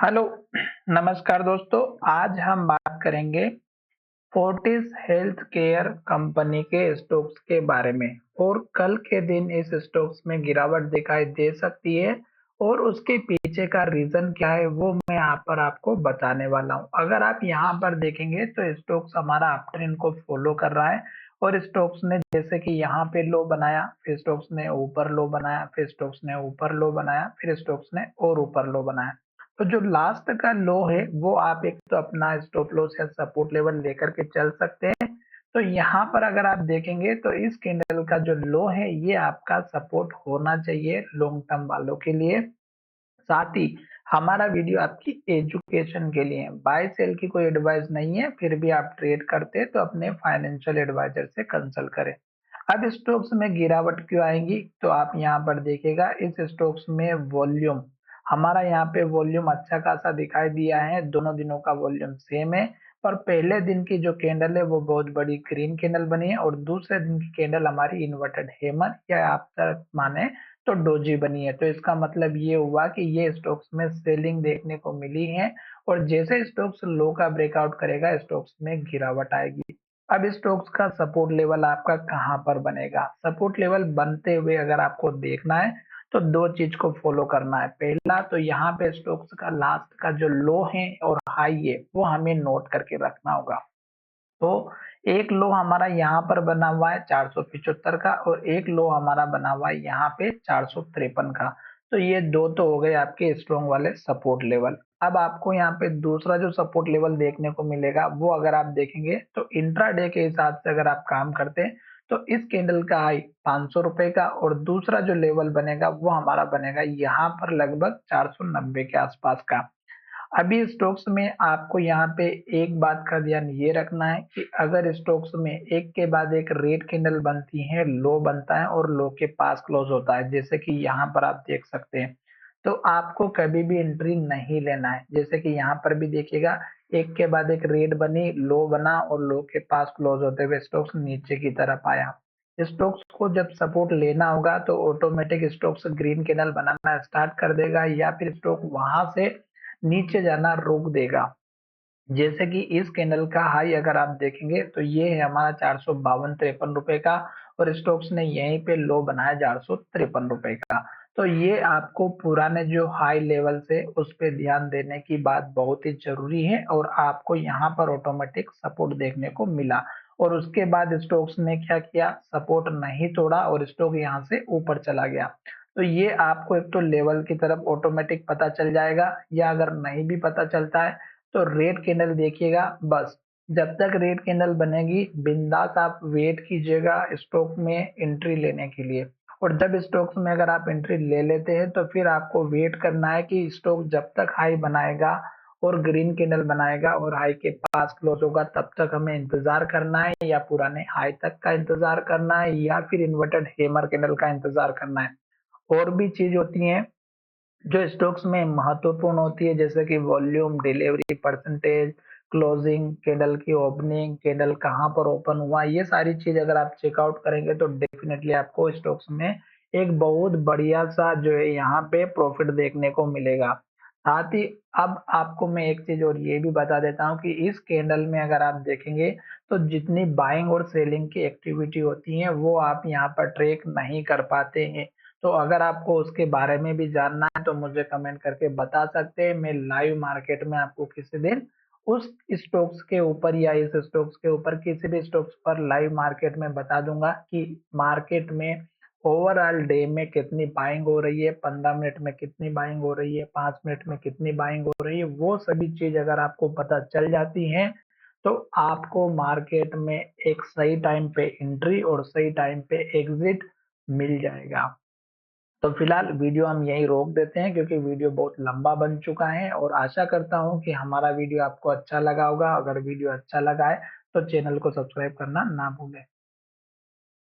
Hello, नमस्कार दोस्तों। आज हम बात करेंगे फोर्टिस हेल्थ केयर कंपनी के स्टॉक्स के बारे में और कल के दिन इस स्टॉक्स में गिरावट दिखाई दे सकती है और उसके पीछे का रीजन क्या है वो मैं यहाँ पर आपको बताने वाला हूँ। अगर आप यहाँ पर देखेंगे तो स्टॉक्स हमारा अप ट्रेंड को फॉलो कर रहा है और स्टॉक्स ने जैसे कि यहाँ पे लो बनाया, फिर स्टॉक्स ने ऊपर लो बनाया, फिर स्टॉक्स ने ऊपर लो बनाया, फिर स्टॉक्स ने और ऊपर लो बनाया। तो जो लास्ट का लो है वो आप एक तो अपना स्टॉप लॉस या सपोर्ट लेवल लेकर के चल सकते हैं। तो यहाँ पर अगर आप देखेंगे तो इस कैंडल का जो लो है ये आपका सपोर्ट होना चाहिए लॉन्ग टर्म वालों के लिए। साथ ही हमारा वीडियो आपकी एजुकेशन के लिए है, बाय सेल की कोई एडवाइस नहीं है। फिर भी आप ट्रेड करते हैं तो अपने फाइनेंशियल एडवाइजर से कंसल्ट करें। अब स्टॉक्स में गिरावट क्यों आएगी तो आप यहाँ पर देखिएगा इस स्टॉक्स में वॉल्यूम, हमारा यहाँ पे वॉल्यूम अच्छा खासा दिखाई दिया है। दोनों दिनों का वॉल्यूम सेम है, पर पहले दिन की जो कैंडल है वो बहुत बड़ी ग्रीन कैंडल बनी है और दूसरे दिन की कैंडल हमारी इन्वर्टेड हैमर या आप माने तो डोजी बनी है। तो इसका मतलब ये हुआ कि ये स्टॉक्स में सेलिंग देखने को मिली है और जैसे स्टॉक्स लो का ब्रेकआउट करेगा स्टॉक्स में गिरावट आएगी। अब स्टॉक्स का सपोर्ट लेवल आपका कहाँ पर बनेगा? सपोर्ट लेवल बनते हुए अगर आपको देखना है तो दो चीज को फॉलो करना है। पहला तो यहाँ पे स्टॉक्स का लास्ट का जो लो है और हाई है वो हमें नोट करके रखना होगा। तो एक लो हमारा यहाँ पर बना हुआ है 475 का और एक लो हमारा बना हुआ है यहाँ पे 453 का। तो ये दो तो हो गए आपके स्ट्रॉन्ग वाले सपोर्ट लेवल। अब आपको यहाँ पे दूसरा जो सपोर्ट लेवल देखने को मिलेगा वो अगर आप देखेंगे तो इंट्राडे के हिसाब से अगर आप काम करते हैं तो इस कैंडल का हाई 500 रुपए का और दूसरा जो लेवल बनेगा वो हमारा बनेगा यहाँ पर लगभग 490 के आसपास का। अभी स्टॉक्स में आपको यहाँ पे एक बात का ध्यान ये रखना है कि अगर स्टॉक्स में एक के बाद एक रेड कैंडल बनती है, लो बनता है और लो के पास क्लोज होता है, जैसे कि यहाँ पर आप देख सकते हैं, तो आपको कभी भी एंट्री नहीं लेना है। जैसे कि यहाँ पर भी देखिएगा, एक के बाद एक रेड बनी, लो बना और लो के पास क्लोज होते हुए स्टॉक्स नीचे की तरफ आया। स्टॉक्स को जब सपोर्ट लेना होगा तो ऑटोमेटिक स्टॉक्स ग्रीन कैंडल बनाना स्टार्ट कर देगा या फिर स्टॉक वहां से नीचे जाना रोक देगा। जैसे कि इस कैंडल का हाई अगर आप देखेंगे तो ये है हमारा 452-53 रुपए का और स्टॉक्स ने यहीं पे लो बनाया 453 रुपए का। तो ये आपको पुराने जो हाई लेवल से उस पे ध्यान देने की बात बहुत ही जरूरी है और आपको यहाँ पर ऑटोमेटिक सपोर्ट देखने को मिला और उसके बाद स्टॉक्स ने क्या किया, सपोर्ट नहीं तोड़ा और स्टॉक यहाँ से ऊपर चला गया। तो ये आपको एक तो लेवल की तरफ ऑटोमेटिक पता चल जाएगा या अगर नहीं भी पता चलता है तो रेड कैंडल देखिएगा। बस जब तक रेड कैंडल बनेगी बिंदास आप वेट कीजिएगा स्टॉक में एंट्री लेने के लिए। और जब स्टॉक्स में अगर आप एंट्री ले लेते हैं तो फिर आपको वेट करना है कि स्टॉक जब तक हाई बनाएगा और ग्रीन कैंडल बनाएगा और हाई के पास क्लोज होगा तब तक हमें इंतजार करना है या पुराने हाई तक का इंतजार करना है या फिर इन्वर्टेड हैमर कैंडल का इंतजार करना है। और भी चीज होती है जो स्टॉक्स में महत्वपूर्ण होती है, जैसे कि volume, delivery percentage, closing candle की ओपनिंग, कैंडल कहाँ पर ओपन हुआ, ये सारी चीज अगर आप चेकआउट करेंगे तो डेफिनेटली आपको स्टॉक्स में एक बहुत बढ़िया सा जो है यहाँ पे प्रॉफिट देखने को मिलेगा। साथ ही अब आपको मैं एक चीज और ये भी बता देता हूँ कि इस कैंडल में अगर आप देखेंगे तो जितनी बाइंग और सेलिंग की एक्टिविटी होती है वो आप यहाँ पर ट्रैक नहीं कर पाते हैं। तो अगर आपको उसके बारे में भी जानना है तो मुझे कमेंट करके बता सकते हैं। मैं लाइव मार्केट में आपको किसी दिन उस स्टॉक्स के ऊपर या इस स्टॉक्स के ऊपर किसी भी स्टॉक्स पर लाइव मार्केट में बता दूंगा कि मार्केट में ओवरऑल डे में कितनी बाइंग हो रही है, 15 मिनट में कितनी बाइंग हो रही है, 5 मिनट में कितनी बाइंग हो रही है। वो सभी चीज अगर आपको पता चल जाती है तो आपको मार्केट में एक सही टाइम पे एंट्री और सही टाइम पे एग्जिट मिल जाएगा। तो फिलहाल वीडियो हम यहीं रोक देते हैं क्योंकि वीडियो बहुत लंबा बन चुका है और आशा करता हूं कि हमारा वीडियो आपको अच्छा लगा होगा। अगर वीडियो अच्छा लगा है तो चैनल को सब्सक्राइब करना ना भूलें।